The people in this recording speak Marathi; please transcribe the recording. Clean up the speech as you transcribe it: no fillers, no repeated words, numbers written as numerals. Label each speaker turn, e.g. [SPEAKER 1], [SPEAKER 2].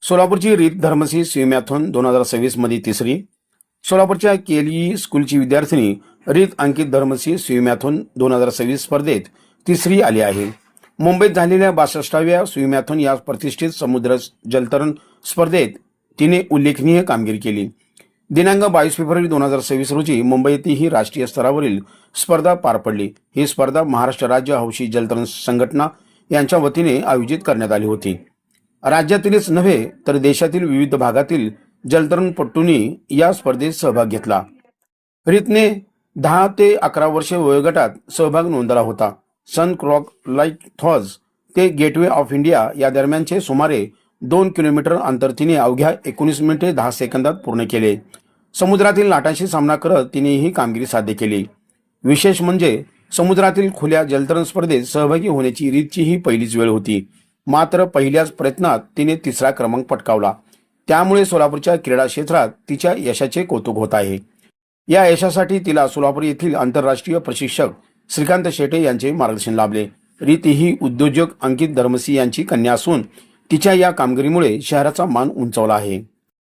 [SPEAKER 1] सोलापूरची रीत धर्मसी स्विमॅथॉन 2026 मध्ये तिसरी. सोलापूरच्या केली स्कूलची विद्यार्थिनी रीत अंकित धर्मसी स्विमॅथॉन 2026 स्पर्धेत तिसरी आली आहे. मुंबईत झालेल्या 62व्या स्विमॅथॉन या प्रतिष्ठित समुद्र जलतरण स्पर्धेत तिने उल्लेखनीय कामगिरी केली. दिनांक 22 फेब्रुवारी 2026 रोजी मुंबईत ही राष्ट्रीय स्तरावरील स्पर्धा पार पडली. ही स्पर्धा महाराष्ट्र राज्य हौशी जलतरण संघटना यांच्या वतीने आयोजित करण्यात आली होती. राज्यातीलच नव्हे तर देशातील विविध भागातील जलतरणपटूंनी या स्पर्धेत सहभाग घेतला. रीतने 10 ते 11 वर्षे वयोगटात सहभाग नोंदवला होता. सन क्रॉक लाईटहॉज ते गेटवे ऑफ इंडिया या दरम्यानचे सुमारे 2 किलोमीटर अंतर तिने अवघ्या 19 मिनिटे 10 सेकंदात पूर्ण केले. समुद्रातील लाटांशी सामना करत तिने ही कामगिरी साध्य केली. विशेष म्हणजे समुद्रातील खुल्या जलतरण स्पर्धेत सहभागी होण्याची रीतची ही पहिलीच वेळ होती. मात्र पहिल्याच प्रयत्नात तिने तिसरा क्रमांक पटकावला. त्यामुळे सोलापूरच्या क्रीडा क्षेत्रात तिच्या यशाचे कौतुक होत आहे. या यशासाठी तिला सोलापूर येथील आंतरराष्ट्रीय प्रशिक्षक श्रीकांत शेटे यांचे मार्गदर्शन लाभले. रीत ही उद्योजक अंकित धर्मसी यांची कन्या असून तिच्या या कामगिरीमुळे शहराचा मान उंचावला आहे.